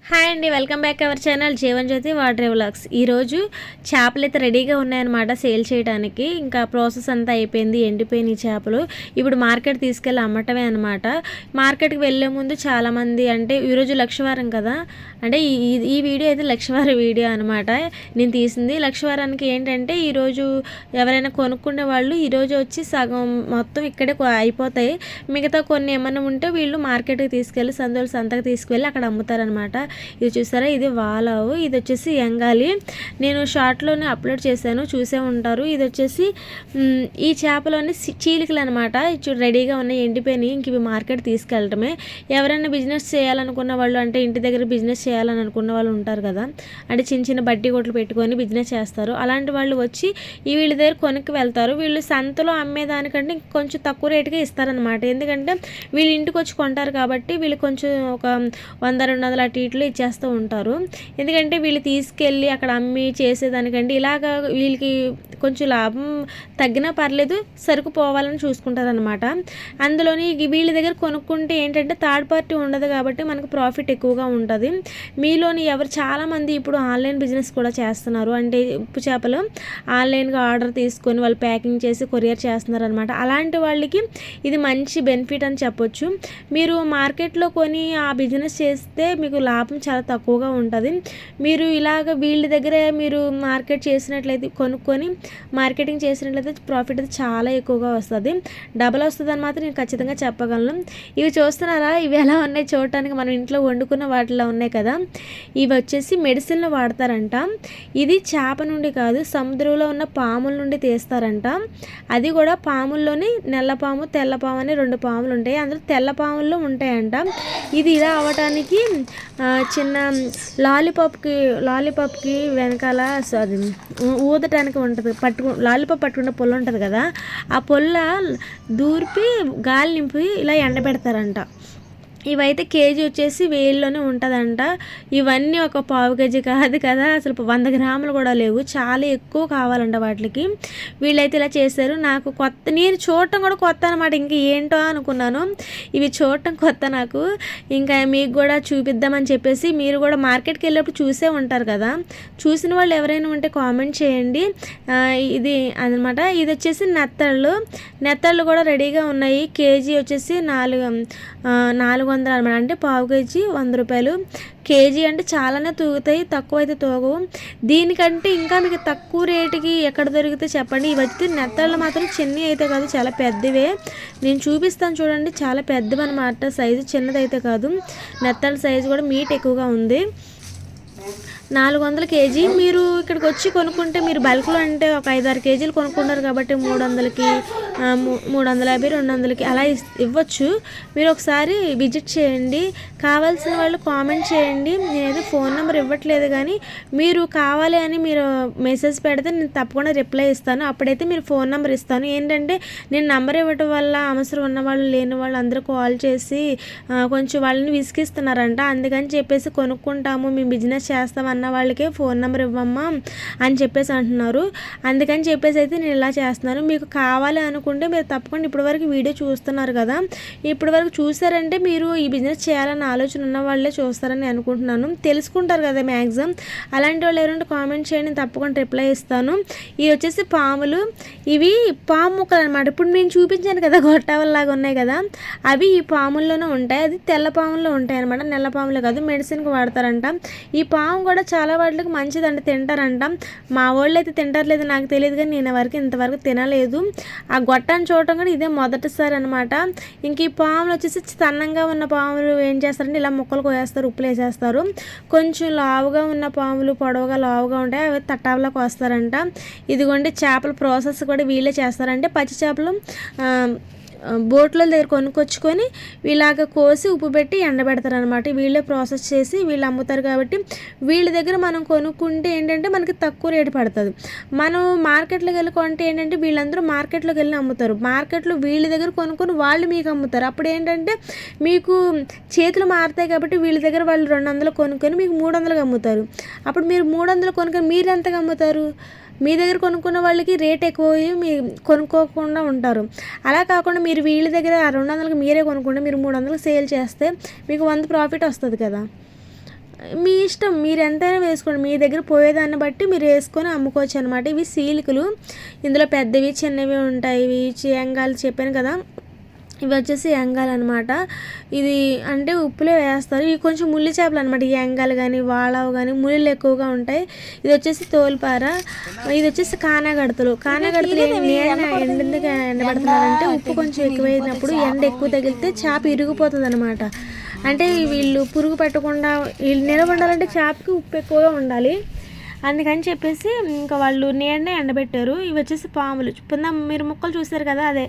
Hi అండి, welcome back our channel Jeevan Jyothi water vlogs. ఈరోజు చేపలు అయితే రెడీగా ఉన్నాయన్నమాట సేల్ చేయడానికి. ఇంకా ప్రాసెస్ అంతా అయిపోయింది, ఎండిపోయిన ఈ చేపలు ఇప్పుడు మార్కెట్ తీసుకెళ్ళి అమ్మటమే అనమాట. మార్కెట్కి వెళ్ళే ముందు చాలామంది అంటే ఈరోజు లక్షవారం కదా, అంటే ఈ వీడియో అయితే లక్షవారం వీడియో అనమాట. నేను తీసింది లక్షవారానికి ఏంటంటే ఈరోజు ఎవరైనా కొనుక్కునే వాళ్ళు ఈరోజు వచ్చి సగం మొత్తం ఇక్కడే అయిపోతాయి. మిగతా కొన్ని ఏమన్నా ఉంటే వీళ్ళు మార్కెట్కి తీసుకెళ్ళి సంతకు తీసుకువెళ్ళి అక్కడ అమ్ముతారనమాట. ఇది చూసారా, ఇది వాలావు, ఇది వచ్చేసి ఎంగాలి. నేను షార్ట్లోనే అప్లోడ్ చేశాను, చూసే ఉంటారు. ఇది వచ్చేసి ఈ చేపలోని చీలికలు అనమాట. రెడీగా ఉన్నాయి, ఎండిపోయినాయి. ఇంక ఇవి మార్కెట్ తీసుకెళ్ళటమే. ఎవరైనా బిజినెస్ చేయాలనుకున్న వాళ్ళు, అంటే ఇంటి దగ్గర బిజినెస్ చేయాలని అనుకున్న వాళ్ళు ఉంటారు కదా, అంటే చిన్న చిన్న బడ్డీ కొట్లు పెట్టుకొని బిజినెస్ చేస్తారు. అలాంటి వాళ్ళు వచ్చి ఈ వీళ్ళ దగ్గర కొనుక్కి వెళ్తారు. వీళ్ళు సంతలో అమ్మేదానికంటే కొంచెం తక్కువ రేటుగా ఇస్తారనమాట. ఎందుకంటే వీళ్ళు ఇంటికి వచ్చి కొంటారు కాబట్టి వీళ్ళు కొంచెం ఒక 100-200 అటు ఇట్లు ఇచ్చేస్తూ ఉంటారు. ఎందుకంటే వీళ్ళు తీసుకెళ్ళి అక్కడ అమ్మి చేసేదానికంటే ఇలాగ వీళ్ళకి కొంచెం లాభం తగ్గినా పర్లేదు, సరుకు పోవాలని చూసుకుంటారనమాట. అందులోని వీళ్ళ దగ్గర కొనుక్కుంటే ఏంటంటే థర్డ్ పార్టీ ఉండదు కాబట్టి మనకు ప్రాఫిట్ ఎక్కువగా ఉంటుంది. మీలోని ఎవరు చాలామంది ఇప్పుడు ఆన్లైన్ బిజినెస్ కూడా చేస్తున్నారు. అంటే ఉప్పు చేపలు ఆన్లైన్గా ఆర్డర్ తీసుకొని వాళ్ళు ప్యాకింగ్ చేసి కొరియర్ చేస్తున్నారు అనమాట. అలాంటి వాళ్ళకి ఇది మంచి బెనిఫిట్ అని చెప్పొచ్చు. మీరు మార్కెట్లో కొని ఆ బిజినెస్ చేస్తే మీకు లాభం చాలా తక్కువగా ఉంటుంది. మీరు ఇలాగ వీళ్ళ దగ్గర మీరు మార్కెట్ చేసినట్లయితే, కొనుక్కొని మార్కెటింగ్ చేసినట్లయితే ప్రాఫిట్ అయితే చాలా ఎక్కువగా వస్తుంది, డబల్ వస్తుంది అని మాత్రం నేను ఖచ్చితంగా చెప్పగలను. ఇవి చూస్తున్నారా, ఇవి ఎలా ఉన్నాయి చూడటానికి, మనం ఇంట్లో వండుకున్న వాటిలో ఉన్నాయి కదా. ఇవి వచ్చేసి మెడిసిన్లో వాడతారంట. ఇది చేప నుండి కాదు, సముద్రంలో ఉన్న పాముల నుండి తీస్తారంట. అది కూడా పాముల్లోని నల్లపాము, తెల్లపాము అని 2 పాములు ఉంటాయి. అందులో తెల్ల పాముల్లో ఉంటాయంట. ఇది ఇలా అవ్వటానికి చిన్న లాలీపాప్కి వెనకాల అది ఊదటానికి ఉంటుంది, లాలీపాప్ పట్టుకున్న పొల్ల ఉంటుంది కదా, ఆ పొల్ల దూర్పి గాలి నింపి ఇలా ఎండబెడతారంట. ఇవైతే కేజీ వచ్చేసి 1000లోనే ఉంటుందంట. ఇవన్నీ ఒక పావు కేజీ కాదు కదా, అసలు 100 గ్రాములు కూడా లేవు, చాలా ఎక్కువ కావాలంట వాటికి. వీళ్ళైతే ఇలా చేశారు. నాకు కొత్త, నేను చూడటం కూడా కొత్త అనమాట. ఇంకా ఏంటో అనుకున్నాను, ఇవి చూడటం కొత్త నాకు. ఇంకా మీకు కూడా చూపిద్దామని చెప్పేసి, మీరు కూడా మార్కెట్కి వెళ్ళేప్పుడు చూసే ఉంటారు కదా, చూసిన వాళ్ళు ఎవరైనా ఉంటే కామెంట్ చేయండి. ఇది అనమాట. ఇది వచ్చేసి నెత్తళ్ళు కూడా రెడీగా ఉన్నాయి. కేజీ వచ్చేసి 400 అనమాట. అంటే పావు కేజీ 100 రూపాయలు. కేజీ అంటే చాలానే తూగుతాయి, తక్కువ అయితే తూగవు. దీనికంటే ఇంకా మీకు తక్కువ రేటుకి ఎక్కడ దొరికితే చెప్పండి. ఇవి వచ్చి నెత్తళ్ళు మాత్రం చిన్నవి అయితే కాదు, చాలా పెద్దవే. నేను చూపిస్తాను చూడండి, చాలా పెద్దవి అనమాట. సైజు చిన్నదైతే కాదు. నెత్తళ్ళ సైజు కూడా మీట్ ఎక్కువగా ఉంది. 400 కేజీ. మీరు ఇక్కడికి వచ్చి కొనుక్కుంటే, మీరు బల్క్లో అంటే ఒక 5-6 కేజీలు కొనుక్కుంటారు కాబట్టి 300కి 350, 200కి అలా ఇవ్వచ్చు. మీరు ఒకసారి విజిట్ చేయండి. కావాల్సిన వాళ్ళు కామెంట్ చేయండి. నేనైతే ఫోన్ నెంబర్ ఇవ్వట్లేదు, కానీ మీరు కావాలి అని మీరు మెసేజ్ పెడితే నేను తప్పకుండా రిప్లై ఇస్తాను. అప్పుడైతే మీరు ఫోన్ నెంబర్ ఇస్తాను. ఏంటంటే నేను నెంబర్ ఇవ్వటం వల్ల అవసరం ఉన్న వాళ్ళు, లేని వాళ్ళు అందరూ కాల్ చేసి కొంచెం వాళ్ళని విసిగిస్తున్నారంట. అందుకని చెప్పేసి కొనుక్కుంటాము, మేము బిజినెస్ చేస్తాం అన్న వాళ్ళకే ఫోన్ నెంబర్ ఇవ్వమ్మా అని చెప్పేసి అంటున్నారు. అందుకని చెప్పేసి అయితే నేను ఇలా చేస్తున్నాను. మీకు కావాలి అనుకుంటే మీరు తప్పకుండా ఇప్పటివరకు వీడియో చూస్తున్నారు కదా, ఇప్పటివరకు చూసారంటే మీరు ఈ బిజినెస్ చేయాలన్న ఆలోచన ఉన్న వాళ్ళే చూస్తారని అనుకుంటున్నాను. తెలుసుకుంటారు కదా మ్యాక్సిమం. అలాంటి వాళ్ళు ఎవరంటే కామెంట్ చేయండి, నేను తప్పకుండా రిప్లై ఇస్తాను. ఇవి వచ్చేసి పాములు. ఇవి పాము ముక్కలు అనమాట. ఇప్పుడు నేను చూపించాను కదా గొట్టావల్లాగా ఉన్నాయి కదా, అవి ఈ పాముల్లోనే ఉంటాయి. అది తెల్ల పాముల్లో ఉంటాయి అనమాట, నల్ల పాములే కాదు. మెడిసిన్కి వాడతారంట. ఈ పాము కూడా చాలా వాటికి మంచిదంట, తింటారంట. మా వాళ్ళు అయితే తింటారులేదు నాకు తెలియదు, కానీ నేను ఇంతవరకు తినలేదు. ఆ గొట్టాన్ని చూడటం కూడా ఇదే మొదటిసారి అనమాట. ఇంక ఈ పాములు వచ్చేసి సన్నంగా ఉన్న పాములు ఏం చేస్తారంటే ఇలా ముక్కలు కోయేస్తారు, ఉప్పులు వేసేస్తారు. కొంచెం లావుగా ఉన్న పాములు, పొడవుగా లావుగా ఉంటాయి, అవి తట్టావులకు వస్తారంట. ఇదిగోండి చేపల ప్రాసెస్ కూడా వీళ్ళే చేస్తారంటే, పచ్చి చేపలు బోట్ల దగ్గర కొనుక్కొచ్చుకొని ఇలాగ కోసి ఉప్పు పెట్టి ఎండబెడతారు అనమాట. వీళ్ళే ప్రాసెస్ చేసి వీళ్ళు అమ్ముతారు కాబట్టి వీళ్ళ దగ్గర మనం కొనుక్కుంటే ఏంటంటే మనకి తక్కువ రేటు పడుతుంది. మనం మార్కెట్లోకి వెళ్ళి కొంటే ఏంటంటే వీళ్ళందరూ మార్కెట్లోకి వెళ్ళి అమ్ముతారు. మార్కెట్లో వీళ్ళ దగ్గర కొనుక్కొని వాళ్ళు మీకు అమ్ముతారు. అప్పుడు ఏంటంటే మీకు చేతులు మారుతాయి కాబట్టి వీళ్ళ దగ్గర వాళ్ళు 200 కొనుక్కొని మీకు 300కి అమ్ముతారు. అప్పుడు మీరు 300 కొనుక్కొని మీరు ఎంతగా అమ్ముతారు? మీ దగ్గర కొనుక్కున్న వాళ్ళకి రేట్ ఎక్కువ మీ కొనుక్కోకుండా ఉంటారు. అలా కాకుండా మీరు వీళ్ళ దగ్గర 200కి మీరే కొనుక్కుంటే మీరు 300కి సేల్ చేస్తే మీకు 100 ప్రాఫిట్ వస్తుంది కదా. మీ ఇష్టం, మీరు ఎంతైనా వేసుకోండి, మీ దగ్గర పోయేదాన్ని బట్టి మీరు వేసుకొని అమ్ముకోవచ్చు అనమాట. ఇవి సీలికలు, ఇందులో పెద్దవి చిన్నవి ఉంటాయి. ఇవి చేయంగాలు చెప్పాను కదా, ఇవి వచ్చేసి యంగాలు అనమాట. ఇది అంటే ఉప్పులో వేస్తారు. ఇవి కొంచెం ముళ్ళు చేపలు అనమాట. ఈ యంగాలు కానీ వాళావు కానీ ముళ్ళు ఎక్కువగా ఉంటాయి. ఇది వచ్చేసి తోలుపార, ఇది వచ్చేసి కానాగడతలు. ఎందుకు ఎండబడుతున్నారంటే ఉప్పు కొంచెం ఎక్కువైనప్పుడు ఎండ ఎక్కువ తగిలితే చేప ఇరిగిపోతుంది అనమాట. అంటే వీళ్ళు పురుగు పెట్టకుండా వీళ్ళు నిలబడాలంటే చేపకి ఉప్పు ఎక్కువగా ఉండాలి, అందుకని చెప్పేసి ఇంకా వాళ్ళు నీడనే ఎండబెట్టారు. ఇవి వచ్చేసి పాములు. కింద మీరు ముక్కలు చూసారు కదా, అదే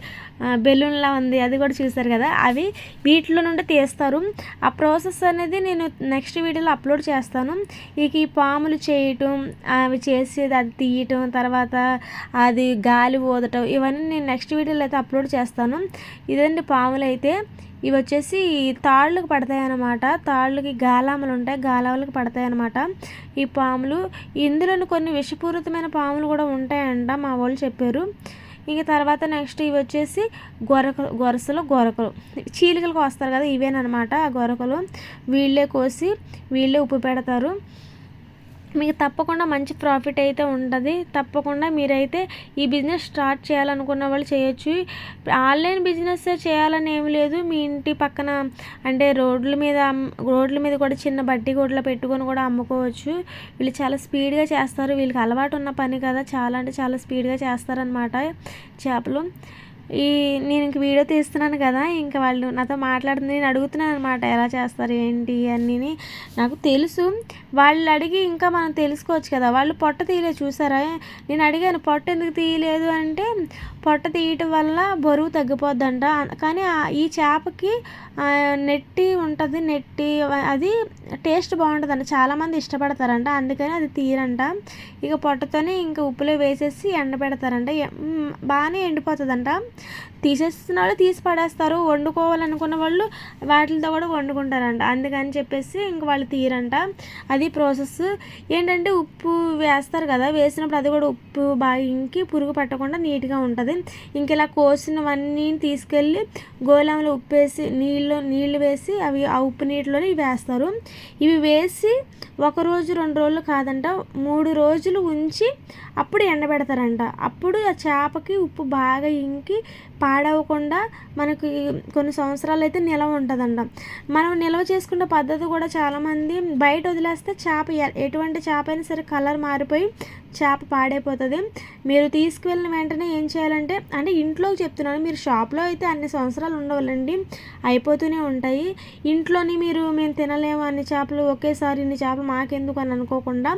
బెలూన్లా ఉంది, అది కూడా చూసారు కదా, అవి వీటిలో నుండి తీస్తారు. ఆ ప్రాసెస్ అనేది నేను నెక్స్ట్ వీడియోలో అప్లోడ్ చేస్తాను. ఇక ఈ పాములు చేయటం, అవి చేసేది, అది తీయటం, తర్వాత అది గాలి ఊదటం, ఇవన్నీ నేను నెక్స్ట్ వీడియోలో అయితే అప్లోడ్ చేస్తాను. ఇదండి పాములు అయితే. ఇవి వచ్చేసి తాళ్ళకు పడతాయి అన్నమాట. తాళ్ళకి గాలాములు ఉంటాయి, గాలాములకు పడతాయి అన్నమాట ఈ పాములు. ఇందులోని కొన్ని విషపూరితమైన పాములు కూడా ఉంటాయంట, మా వాళ్ళు చెప్పారు. ఇంక తర్వాత నెక్స్ట్ ఇవి వచ్చేసి గొరకలు చీలికలకు వస్తారు కదా, ఇవేనమాట ఆ గొరకలు. వీళ్ళే కోసి వీళ్ళే ఉప్పు పెడతారు. మీకు తప్పకుండా మంచి ప్రాఫిట్ అయితే ఉంటుంది. తప్పకుండా మీరైతే ఈ బిజినెస్ స్టార్ట్ చేయాలనుకున్న వాళ్ళు చేయొచ్చు. ఆన్లైన్ బిజినెస్ చేయాలని ఏమి లేదు, మీ ఇంటి పక్కన అంటే రోడ్ల మీద కూడా చిన్న బడ్డీ కొట్లో పెట్టుకొని కూడా అమ్ముకోవచ్చు. వీళ్ళు చాలా స్పీడ్గా చేస్తారు, వీళ్ళకి అలవాటు ఉన్న పని కదా, చాలా అంటే చాలా స్పీడ్గా చేస్తారనమాట చేపలు. నేను ఇంక వీడియో తీస్తున్నాను కదా, ఇంకా వాళ్ళు నాతో మాట్లాడుతుంది, నేను అడుగుతున్నాను అనమాట ఎలా చేస్తారు ఏంటి అన్నీ. నాకు తెలుసు, వాళ్ళు అడిగి ఇంకా మనం తెలుసుకోవచ్చు కదా. వాళ్ళు పొట్ట తీయలేదు చూసారా, నేను అడిగాను పొట్ట ఎందుకు తీయలేదు అంటే, పొట్ట తీయటం వల్ల బరువు తగ్గిపోద్దంట. కానీ ఈ చేపకి నెట్టి ఉంటుంది, నెట్టి అది టేస్ట్ బాగుంటుందంట, చాలామంది ఇష్టపడతారంట, అందుకని అది తీయరంట. ఇక పొట్టతోనే ఇంకా ఉప్పులో వేసేసి ఎండబెడతారంట, బాగానే ఎండిపోతుందంట. తీసేస్తున్న వాళ్ళు తీసి పడేస్తారు, వండుకోవాలనుకున్న వాళ్ళు వాటితో కూడా వండుకుంటారంట, అందుకని చెప్పేసి ఇంక వాళ్ళు తీయరంట. అది ప్రాసెస్. ఏంటంటే ఉప్పు వేస్తారు కదా, వేసినప్పుడు అది కూడా ఉప్పు బాగా ఇంకి పురుగు పట్టకుండా నీట్గా ఉంటుంది. ఇంక ఇలా కోసినవన్నీ తీసుకెళ్ళి గోళంలో ఉప్పు వేసి నీళ్ళు వేసి అవి ఆ ఉప్పు నీటిలోనే వేస్తారు. ఇవి వేసి 1 రోజు 2 రోజులు కాదంట, 3 రోజులు ఉంచి అప్పుడు ఎండబెడతారంట. అప్పుడు ఆ చేపకి ఉప్పు బాగా ఇంకి పాడవకుండా మనకి కొన్ని సంవత్సరాలు అయితే నిలవ ఉంటుందంట. మనం నిల్వ చేసుకునే పద్ధతి కూడా చాలామంది బయట వదిలేస్తే చేప ఎటువంటి చేప అయినా సరే కలర్ మారిపోయి చేప పాడైపోతుంది. మీరు తీసుకువెళ్ళిన వెంటనే ఏం చేయాలంటే, అంటే ఇంట్లోకి చెప్తున్నాను, మీరు షాప్లో అయితే అన్ని సంవత్సరాలు ఉండవాలండి, అయిపోతూనే ఉంటాయి. ఇంట్లోని మేము తినలేము అన్ని చేపలు ఒకేసారి, ఇన్ని చేపలు మాకెందుకు అని అనుకోకుండా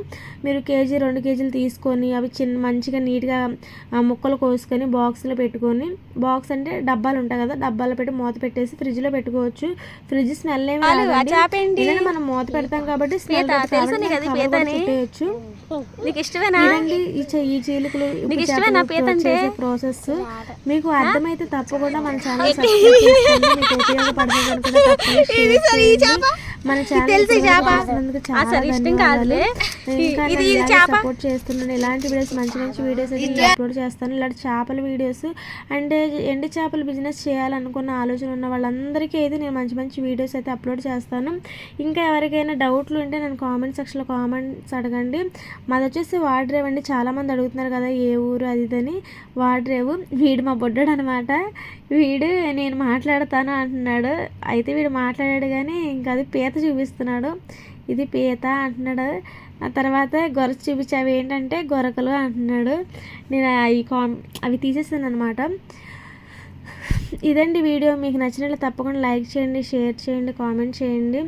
మీరు 1-2 కేజీలు తీసుకొని అవి మంచిగా నీట్గా ముక్కలు కోసుకొని బాక్స్లో పెట్టుకొని, బాక్స్ అంటే డబ్బాలు ఉంటాయి కదా, డబ్బాలో పెట్టి మూత పెట్టేసి ఫ్రిడ్జ్లో పెట్టుకోవచ్చు. ఫ్రిడ్జ్ స్మెల్ ఏమి రాదండి, మనం మూత పెడతాం కాబట్టి స్మెల్ పెట్టేయచ్చు. ఈ చీలికలు చేసే ప్రాసెస్ మీకు అర్థమైతే తప్పకుండా మన ఛానల్ సబ్స్క్రైబ్ చేసుకోండి. మీకు ఉపయోగపడుతుంది అనుకుంటే తప్పకుండా మన ఛానల్ సపోర్ట్ చేస్తున్నాను. ఇలాంటి వీడియోస్ మంచి వీడియోస్ అయితే అప్లోడ్ చేస్తాను. ఇలాంటి చేపల వీడియోస్ అంటే ఎండు చేపల బిజినెస్ చేయాలనుకున్న ఆలోచన ఉన్న వాళ్ళందరికీ అయితే నేను మంచి వీడియోస్ అయితే అప్లోడ్ చేస్తాను. ఇంకా ఎవరికైనా డౌట్లు ఉంటే నేను కామెంట్ సెక్షన్లో కామెంట్స్ అడగండి. మాది వచ్చేసి వాడ్రేవ్ అండి, చాలామంది అడుగుతున్నారు కదా ఏ ఊరు అది ఇదని. వాడ్రేవు. వీడు మా బొడ్డాడు అనమాట. వీడు నేను మాట్లాడతాను అంటున్నాడు, అయితే వీడు మాట్లాడాడు కానీ ఇంకా అది పీత చూపిస్తున్నాడు, ఇది పీత అంటున్నాడు. ఆ తర్వాత గొరస చూపించి అవి ఏంటంటే గొరకలు అంటున్నాడు. నేను అవి తీసేసాను అనమాట. ఇదండి వీడియో. మీకు నచ్చినట్లు తప్పకుండా లైక్ చేయండి, షేర్ చేయండి, కామెంట్ చేయండి.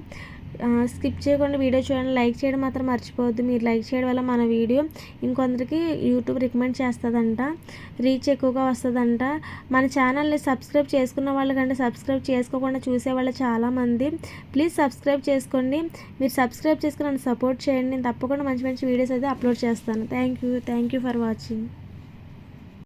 స్కిప్ చేయకుండా వీడియో చూడండి, లైక్ చేయడం మాత్రం మర్చిపోవద్దు. మీరు లైక్ చేయడం వల్ల మన వీడియో ఇంకొందరికి యూట్యూబ్ రికమెండ్ చేస్తుందంట, రీచ్ ఎక్కువగా వస్తుందంట. మన ఛానల్ని సబ్స్క్రైబ్ చేసుకున్న వాళ్ళకంటే సబ్స్క్రైబ్ చేసుకోకుండా చూసేవాళ్ళు చాలామంది. ప్లీజ్ సబ్స్క్రైబ్ చేసుకోండి. మీరు సబ్స్క్రైబ్ చేసుకుని నన్ను సపోర్ట్ చేయండి. నేను తప్పకుండా మంచి వీడియోస్ అయితే అప్లోడ్ చేస్తాను. Thank you for watching.